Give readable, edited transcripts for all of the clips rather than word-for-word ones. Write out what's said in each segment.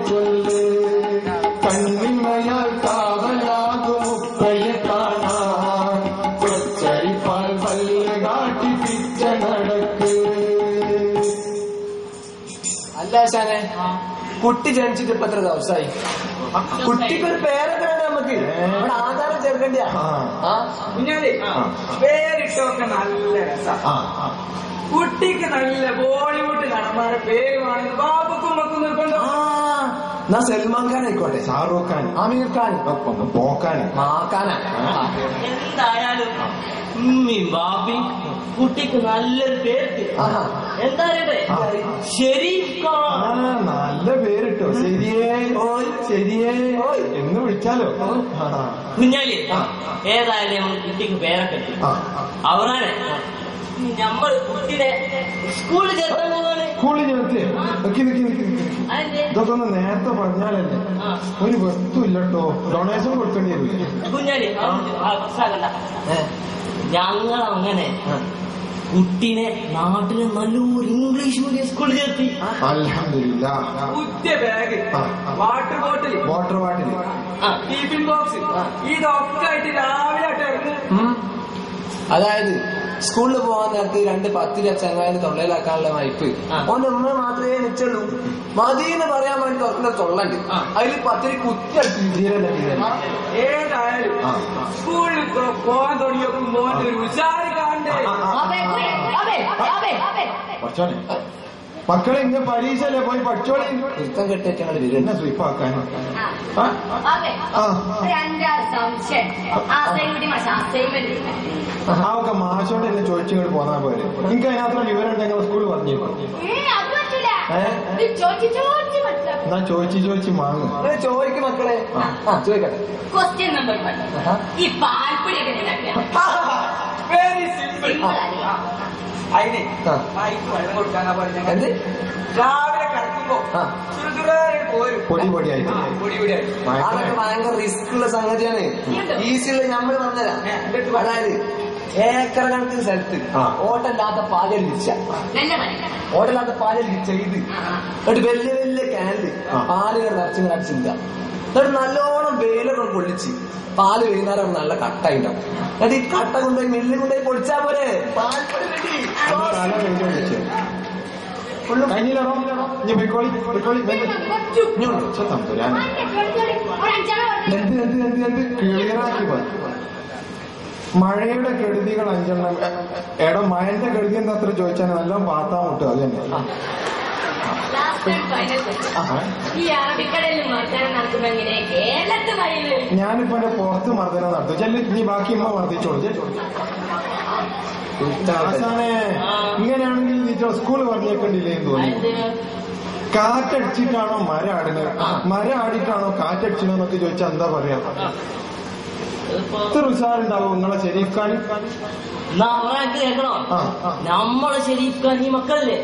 ചൊല്ല് കണ്ണിമയാൽ കാവലാകും ഉപ്പയെ കാണാൻ കൊച്ചരിപ്പാൽ പല്ല് കാട്ടി പിച്ച നടക്ക്. അല്ല ശാനെ, കുട്ടി ജനിച്ചിട്ട് ഇപ്പൊ എത്ര ദിവസമായി? കുട്ടിക്കൊരു പേരൊക്കെ വേണ്ട നമുക്ക്. ഇവിടെ ആധാരം ചേർക്കണ്ട. പേരിട്ടൊക്കെ നല്ല രസം. കുട്ടിക്ക് നല്ല ബോളിവുഡ് നടന്മാരെ പേര് വേണമെങ്കിൽ ബാബുക്കും മക്കും നിർബന്ധം. എന്നാ സൽമാൻ ഖാൻ ആയിക്കോട്ടെ, ഷാറൂഖ് ഖാൻ, ആമിർ ഖാൻ, പോക്കാൻ, മാക്കാനാ. എന്തായാലും ഉമ്മയും ബാബി കുട്ടിക്ക് നല്ലൊരു പേര്. എന്താ പറയട്ടെ, ഷെരീഫ് ഖാൻ. നല്ല പേരിട്ടോ. ശരിയേ ശരിയേ എന്ന് വിളിച്ചാലോ. കുഞ്ഞാലി ഏതായാലും നമ്മൾ കുട്ടിക്ക് പേരൊക്കെ അവരാണ് നമ്മള് കുട്ടിയുടെ സ്കൂളിൽ ചേർത്താൻ പോവാണ്. സ്കൂളിൽ ചേർത്ത് ഇതൊക്കെ ഒന്ന് നേരത്തെ പറഞ്ഞാലല്ലേ. ഒരു വസ്തുവില്ലട്ടോ, ഡൊണേഷൻ കൊടുക്കേണ്ടി വരില്ല. കുഞ്ഞാലി ഞങ്ങളങ്ങനെ കുട്ടീനെ നാട്ടിലെ നല്ലൊരു ഇംഗ്ലീഷ് മീഡിയം സ്കൂളിൽ ചേർത്തി. അൽഹംദുലില്ലാഹ്. പുതിയ bag, water bottle, tiffin box, ഇതൊക്കെ ആയിട്ട് രാവിലെ ഇറങ്ങും. അതായത് സ്കൂളിൽ പോകാൻ നേരത്ത് 2 10 ചങ്ങായിന് തൊള്ളയിലാക്കാനുള്ള വായ്പ് ഓന്റെ ഉമ്മ മാത്രമേ നിച്ചുള്ളൂ. മതിന്ന് പറയാൻ വേണ്ടി തുറക്കുന്ന തൊള്ളണ്ട്. അതിൽ 10 കുത്തി ഏതായാലും സ്കൂളിൽ പോകാൻ തുടങ്ങിയപ്പോ മോന്റെ ഒരു ഉഷാറ് കാണണ്ടേ. മക്കളെ ഇങ്ങനെ പരീക്ഷല്ലേ പോയി പഠിച്ചോളി. നൃത്തം കെട്ടിട്ട് വരുന്ന സ്വീപ്പാക്കാൻ ഒക്കെ മാഷോട് എന്നെ ചോദിച്ചിങ്ങോട്ട് പോന്നാ പോലെ. എനിക്ക് അതിനകത്ത് വിവരം ഉണ്ടെങ്കിൽ സ്കൂളിൽ പറഞ്ഞേക്കും. എന്നാ ചോദിച്ച് വാങ്ങും. ചോദിക്കും മക്കളെ. ചോദിക്കട്ടെ. Question number 1. ഈ പാൽപ്പൊടിയൊക്കെ വെരി സിമ്പിൾ. അതിന് വെള്ളം കൊടുക്കാന്നാ പറഞ്ഞത്. രാവിലെ കിടക്കുമ്പോ പൊടി പൊടിയായിട്ട് അതൊക്കെ ഭയങ്കര റിസ്ക് ഉള്ള സംഗതിയാണ്. ഈസിയുള്ള നമ്മൾ വന്നരാ. അതായത് ഏക്കർ കണക്കിന് സ്ഥലത്ത് ഓട്ടല്ലാത്ത പാലലിച്ച ഇത് എന്നിട്ട് വലിയ വലിയ ക്യാനില് പാലുകൾ നിറച്ചിങ്ങനെ അടിച്ചില്ല. എന്നിട്ട് നല്ലോണം വെയിലൊക്കെ പൊള്ളിച്ച് പാല് വൈകുന്നേരം നല്ല കട്ടായിണ്ടാവും. എന്നിട്ട് ഈ കട്ട കൊണ്ടുപോയി മില്ലിൽ കൊണ്ടുപോയി പൊളിച്ചാ പോലെ പാൽപ്പൊടി കിട്ടി. മഴയുടെ കെടുതികൾ 5 എടോ മഴന്റെ കെടുതി എന്താ അത്ര ചോദിച്ചാൽ നല്ല പാത്താൻ മുട്ടും. അത് തന്നെ. ഞാനിപ്പോ എന്റെ പുറത്ത് മർദ്ദനം നടത്തും. ചെല്ലു നീ ബാക്കി ഇമ്മ മർദ്ദിച്ചോളൂ. ഇങ്ങനെയാണെങ്കിൽ നീ സ്കൂള് പറഞ്ഞേക്കണ്ടില്ലേന്ന് തോന്നി. കാറ്റടിച്ചിട്ടാണോ മരം ആടുന്നത്, മരം ആടിയിട്ടാണോ കാറ്റടിച്ചതെന്നൊക്കെ ചോദിച്ചാൽ എന്താ പറയാ? എത്ര ഉഷാറുണ്ടാവും നിങ്ങളെ ഷെരീഫ് ഖാൻ. കേൾക്കണോ? നമ്മളെ ഷെരീഫ് ഖാൻ ഈ മക്കളല്ലേ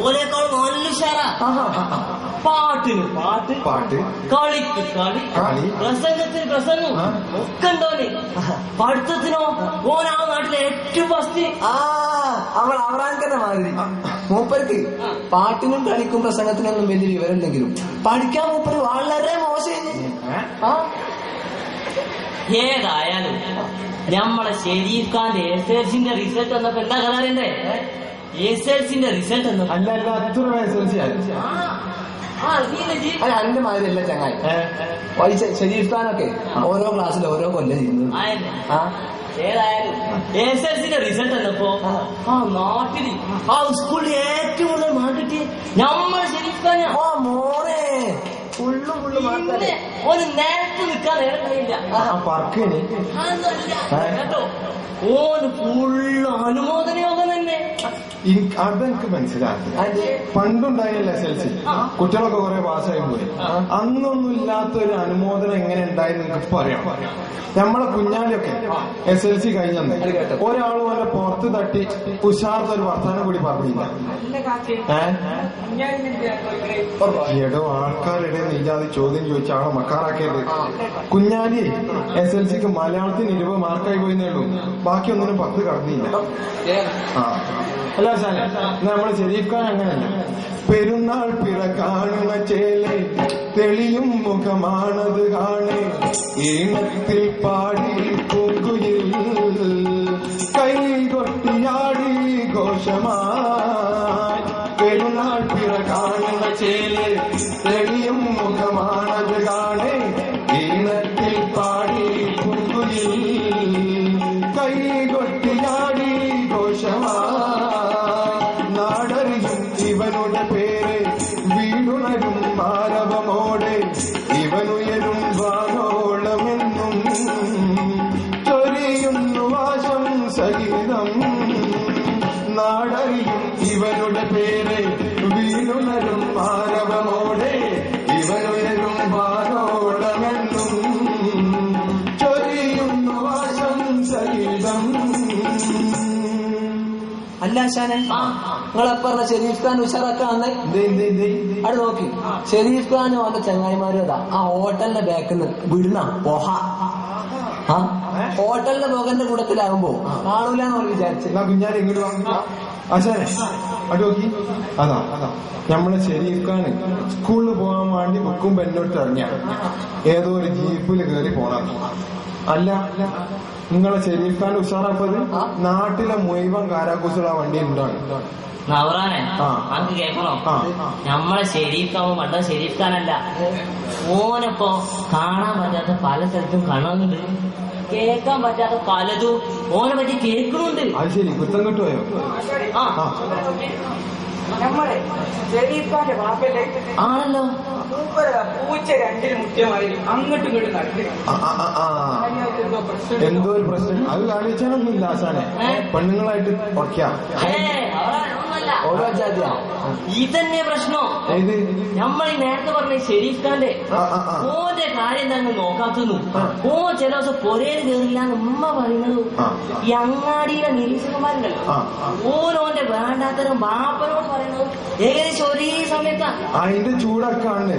ഓരേക്കാൾ നല്ല ഉഷാറാ. പാട്ടിന് പാട്ട്, കളിക്ക് കളി, പ്രസംഗത്തിന് പ്രസംഗം ഒക്കെ ഉണ്ടോന്. പഠിത്തത്തിനോ ഓൻ ആ നാട്ടിലെ ഏറ്റവും ഫസ്റ്റ്. അവൾ അവറാൻകന്റെ മാതിരി മൂപ്പർക്ക് പാട്ടിനും കളിക്കും പ്രസംഗത്തിനൊന്നും വലിയ വിവരം ഉണ്ടെങ്കിലും പഠിക്കാൻ മൂപ്പര് വളരെ മോശം. ഏതായാലും നമ്മളെ ഷെരീഫ് ഖാന്റെ SLCന്റെ റിസൾട്ട് വന്നപ്പോ എന്താ കഥ അറിയണ്ടേ? SLCന്റെ റിസൾട്ട് വന്നപ്പോ അല്ല അത്ര SLC അല്ല അന്റെ മാതിരിയല്ല ചങ്ങായി. ഷെരീഫ് ഖാനൊക്കെ ഓരോ ക്ലാസ്സിൽ ഓരോ കൊല്ലം ചെയ്യുന്നു. ഏതായാലും SLCന്റെ റിസൾട്ട് വന്നപ്പോ നാട്ടില് സ്കൂളിൽ ഏറ്റവും കൂടുതൽ മാർക്ക് കിട്ടി നമ്മളെ ഷെരീഫ് ഖാൻ. മോനെ ഒരു നേരത്തെ നിൽക്കാൻ നേരം കഴിയില്ല കേട്ടോ. ഓന് ഫുള്ള് അനുമോദന യോഗം തന്നെ. അതെനിക്ക് മനസ്സിലാക്കി. പണ്ടുണ്ടായില്ല SLC, കുട്ടികളൊക്കെ കുറെ പാസ്സായി പോയി. അന്നൊന്നും ഇല്ലാത്തൊരു അനുമോദനം എങ്ങനെ ഉണ്ടായെന്ന് നിങ്ങൾക്ക് പറയാം. നമ്മളെ കുഞ്ഞാലിയൊക്കെ SLC കഴിഞ്ഞെന്ന് ഒരാളും അവന്റെ പുറത്ത് തട്ടി ഉഷാർത്തൊരു വർത്താനം കൂടി പറഞ്ഞില്ല. എടോ ആൾക്കാരുടെ ഇല്ലാതെ ചോദ്യം ചോദിച്ച ആളെ മക്കാറാക്കിയത്. കുഞ്ഞാലി SLCക്ക് മലയാളത്തിന് 20 മാർക്കായി പോയിന്നേ ഉള്ളൂ, ബാക്കിയൊന്നിനും 10 കടന്നില്ല. അല്ല സാറേ, നമ്മള് ഷെരീഫ് ഖാൻ അങ്ങനെയല്ല. പെരുന്നാൾ പിറ കാണുന്ന ചേലെ തെളി മുഖമാണത് കാണേ ഈണത്തിൽ പാടി പൂങ്കുയിൽ കൈ കൊട്ടിയാടി ഘോഷമായി പെരുന്നാൾ പിറ കാണുന്ന ചേല് തെളിയും മുഖമാണത് കാണേ ഈണത്തിൽ പാടി പൂങ്കുയിൽ കൈ കൊട്ടിയാടി ഘോഷമായി നാടറിയും ഇവനുടെ പേര് വീടുണരും മാരവമോടെ ഇവനുയരും വാനോളമെന്നും ചൊരിയുന്നു വാശം സഹിതം നാടറിയും ഇവനുടെ പേര് വീടുണരും മാരവമോടെ ഇവനുയരും വാനോളമെന്നും ചൊരിയുന്നു വാശം സഹിതം. അല്ല ആശാനെ, നിങ്ങളെപ്പറഞ്ഞ ഷെരീഫ് ഖാൻ ഉഷാറാക്കാന്ന് അവിടെ നോക്കി. ഷെരീഫ് ഖാനും അവന്റെ ചങ്ങായിമാരും അതാ ആ ഹോട്ടലിന്റെ ബാക്കിൽ നിന്ന് വിടുന്ന പൊഹ. ആ ഹോട്ടലിന്റെ പുകന്റെ കൂട്ടത്തിലാകുമ്പോ കാണൂലെന്ന് അവർ വിചാരിച്ചു. കുഞ്ഞാൽ ഇങ്ങോട്ട് വാങ്ങി ആശാനെ അവിടെ നോക്കി. അതാ നമ്മളെ ഷെരീഫ് ഖാൻ സ്കൂളിൽ പോകാൻ വേണ്ടി ബുക്കും പെന്നോട്ട് ഇറങ്ങിയ ഏതോ ഒരു ജീപ്പിൽ കയറി പോണം. അല്ല നിങ്ങളെ ഷെരീഫ് ഖാൻ ഉഷാറാപ്പത് നാട്ടിലെ മുഴുവൻ കാരാക്കൂസുള്ള വണ്ടി ഉണ്ടാണ്. നവറാനെ നമുക്ക് കേൾക്കണോ? നമ്മളെ ഷെരീഫ് ഖാൻ പണ്ട ഷെരീഫ് ഖാനല്ല, ഓനപ്പോ കാണാൻ പറ്റാത്ത പല സ്ഥലത്തും കാണുന്നുണ്ട്, കേൾക്കാൻ പറ്റാത്ത പലതും ഓനെ പറ്റി കേൾക്കുന്നുണ്ട്. അത് ശരി, കുത്തം കിട്ടുമോ? നമ്മളെ ഷെരീഫാന്റെ വാപ്പല്ലേ ആണല്ലോ. പൂച്ച രണ്ടിന് മുഖ്യമായി അങ്ങോട്ടും ഇങ്ങോട്ടും നടത്തി എന്തോ ഒരു പ്രശ്നം. അത് കാണിച്ചാലൊന്നുമില്ല ആശാനെ, പെണ്ണുങ്ങളായിട്ട് ഉറക്കാം. ഓരോ ജാതിയാ ഇതന്നെ പ്രശ്നം. നമ്മൾ ഈ നേരത്തെ പറഞ്ഞ ഷെരീഫ് ഖാന്റെ ഓന്റെ കാര്യം തന്നെ നോക്കാത്തുന്നു. ഓ ചില ദിവസം പൊരേല് കയറില്ലാന്ന് ഉമ്മ പറയുന്നത്. ഈ അങ്ങാടിയിലെ നിരീക്ഷകന്മാരുണ്ടല്ലോ, ഓരോന്റെ വേണ്ടാത്തരം ബാപ്പനോട് പറയുന്നത് ഏകദേശം ഒരേ സമയത്താണ്. അതിന്റെ ചൂടൊക്കെയാണ്.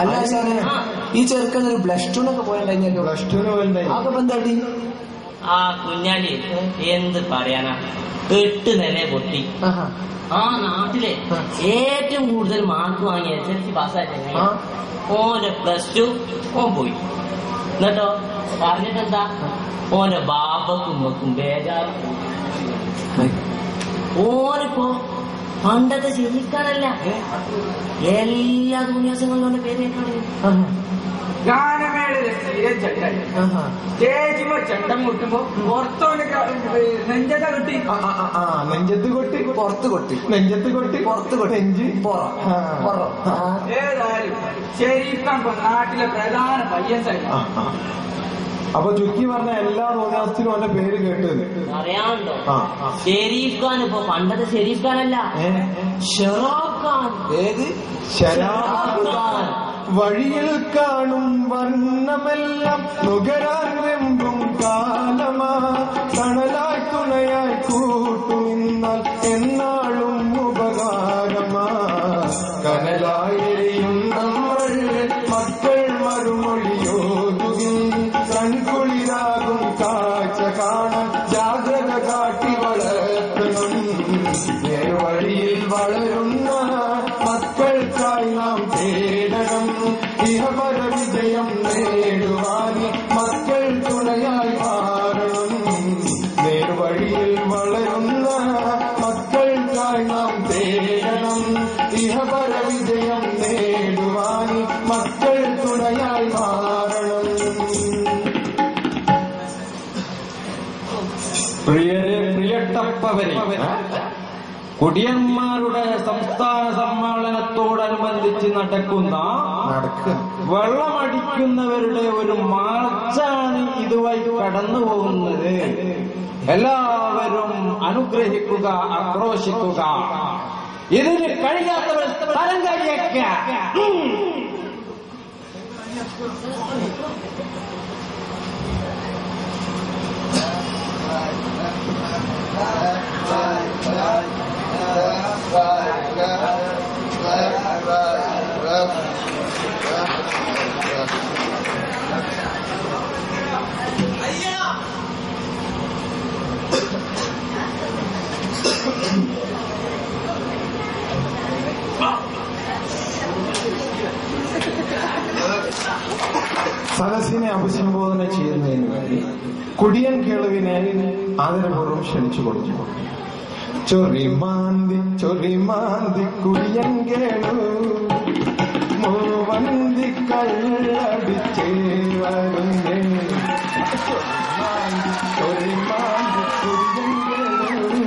അല്ല ആശാനെ, ഈ ചെറുക്കനൊരു +2 പോയിട്ടുണ്ടായിരുന്നല്ലോ. +2 പോയിട്ടുണ്ടായി. അതൊക്കെ എന്താടി ആ കുഞ്ഞാലി എന്ത് പറയാനാ, 8 നില പൊട്ടി. ആ നാട്ടിലെ ഏറ്റവും കൂടുതൽ മാർക്ക് വാങ്ങിയ SSLC പാസ്സായ ഓന്റെ +2 ഓൻ പോയി. എന്നിട്ടോ പറഞ്ഞിട്ടെന്താ, ഓന്റെ ബാബക്കും ഉമ്മക്കും ബേജാറ്. ഓനിപ്പോ പണ്ടത്തെ ശരിക്കാനല്ല, എല്ലാ ദിവസങ്ങളിലും ഓന്റെ പേര് കേൾക്കണം. ഗാനമേളയിലെ സ്ഥിരം ചണ്ടായി സ്റ്റേജിമോ ചണ്ടം മുട്ടുമ്പോ പുറത്തോണ്ട് നെഞ്ചത കൊട്ടി നെഞ്ചത്ത് കൊട്ടി പുറത്ത് കൊട്ടി നെഞ്ചത്ത് കൊട്ടി പുറത്ത് കൊട്ടി നെഞ്ച് ഏതായാലും ഷെരീഫ് നാട്ടിലെ പ്രധാന പയ്യൻ തന്നെ. അപ്പൊ ചുരുക്കി പറഞ്ഞ എല്ലാ തോന്നിയാസത്തിനും അവന്റെ പേര് കേട്ടത് അറിയാണ്ടോ? ഷെരീഫ് ഖാൻ ഇപ്പൊ പണ്ടത്തെ ഷെരീഫ് ഖാനല്ല, ഷറാഫ് ഖാൻ. ഏത് ഷറാഫ് ഖാൻ? വഴിയിൽ കാണും വർണ്ണമെല്ലാം നുകരാൻ വെമ്പും കാലമാ, തണലായി തുണയായി കൂട്ടുനിന്നാൽ എന്നാളും ഉപകാരമാ, കനലായെയും നമ്മൾ മക്കൾ മറുമൊഴിയോതുകിൽ കൺകുളിരാകും കാഴ്ച കാണാൻ ജാഗ്രത കാട്ടി വളർത്തണം. നേർവഴിയിൽ വളരുന്ന മക്കൾക്കായി നാം തേടണം. ഇഹപര വിജയം നേടുവാനി മക്കൾ തുണയായി മാറണം. നേർവഴിയിൽ വളരുന്ന മക്കൾക്കായി നാം തേടണം. ഇഹപര വിജയം നേടുവാനി മക്കൾ തുണയായി മാറണം. പ്രിയട്ടപ്പവരെ, കുടിയന്മാരുടെ സംസ്ഥാന സമ്മേളനത്തോടനുബന്ധിച്ച് നടക്കുന്ന വെള്ളമടിക്കുന്നവരുടെ ഒരു മാർച്ചാണ് ഇതുവഴി കടന്നു പോകുന്നത്. എല്ലാവരും അനുഗ്രഹിക്കുക, ആക്രോശിക്കുക. ഇതിന് കഴിയാത്തവർ സ്ഥലം കഴിയേക്ക. സദസ്സിനെ അഭിസംബോധന ചെയ്യുന്നതിന് വേണ്ടി കുടിയൻ കേളുവിനെ ആദരപൂർവ്വം ക്ഷണിച്ചു കൊടുത്തു. ചൊറിമാന്തി ചൊറിമാന്തി കുടിയൻ കേളു മൂവന്തി കള്ളടിച്ചേ വരുന്നേ. ചൊറിമാന്തി കുടിയൻ കേളു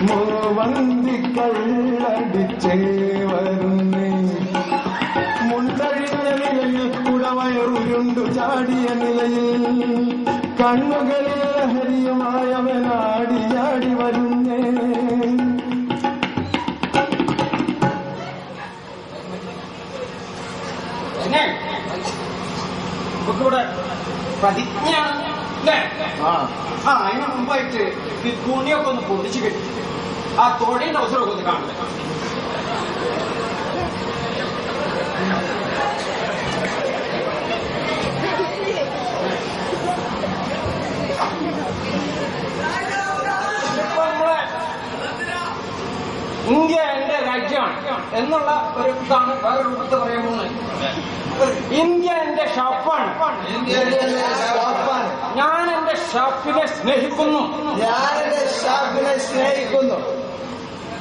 മൂവന്തി കള്ളടിച്ചേ വരുന്നേ. മുണ്ടഴിഞ്ഞ നിലയിൽ കുടവയറുരുണ്ടു ചാടിയ നിലയിൽ കണ്ണുകളിൽ ലഹരിയുമായവനാടിയാടി വരുന്നേ. നമുക്കിവിടെ പ്രതിജ്ഞ അല്ലേ? അതിന് മുമ്പായിട്ട് ഈ തുണിയൊക്കെ ഒന്ന് പൊടിച്ചു കെട്ടി ആ തൊടിയുടെ അവസരമൊക്കെ ഒന്ന് കാണുന്നത്. ഇന്ത്യ എന്റെ രാജ്യമാണ് എന്നുള്ള ഒരു ഇതാണ് വേറെ രൂപത്തിൽ പറയാൻ പോകുന്നത്. ഇന്ത്യ എന്റെ ഷോപ്പാണ്. ഞാൻ എന്റെ ഷോപ്പിനെ സ്നേഹിക്കുന്നു.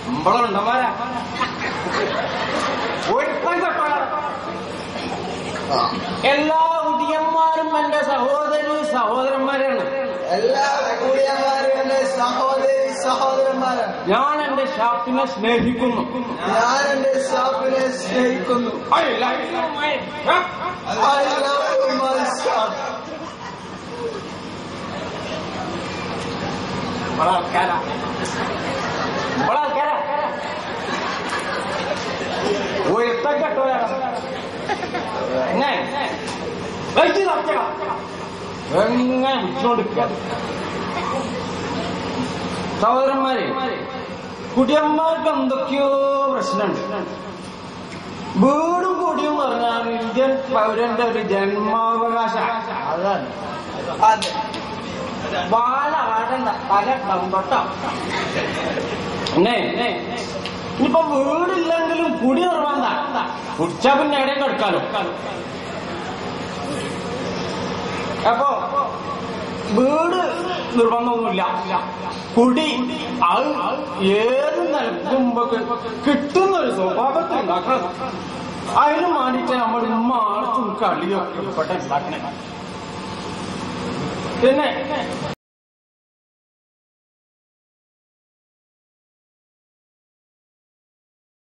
ശമ്പളമുണ്ടമാരാ എല്ലാ കുടിയന്മാരും എന്റെ സഹോദരന്മാരാണ്. എല്ലാ കുടിയന്മാരും എന്റെ സഹോദരന്മാരാണ്. ഞാൻ എന്റെ ഷോപ്പിനെ സ്നേഹിക്കുന്നു. I love you, my shop. बड़ा आलकारा वो इतना कट हो यार എങ്ങനെ വിളിച്ചോണ്ടിരിക്കുക. സഹോദരന്മാരെ, കുടിയന്മാർക്ക് എന്തൊക്കെയോ പ്രശ്നമുണ്ട്. വീടും കൂടിയും പറഞ്ഞാൽ ഇന്ത്യൻ പൗരന്റെ ഒരു ജന്മാവകാശ. അതാണ് വാലാടണ്ട പല ഡൗണ്ടോട്ടോ. ഇപ്പൊ വീടില്ലെങ്കിലും കുടി നിർബന്ധ. കുടിച്ചാ പിന്നെ എവിടെയും കിടക്കാലോ. അപ്പൊ വീട് നിർബന്ധമൊന്നുമില്ല. കുടി അത് ഏത് നിലക്കുമ്പോ കിട്ടുന്നൊരു സ്വഭാവത്തിൽ ഉണ്ടാക്കണം. അതിന് വേണ്ടിയിട്ട് നമ്മൾ മാർച്ചും കളിയൊക്കെ പെട്ടെന്ന് ഉണ്ടാക്കണേ. പിന്നെ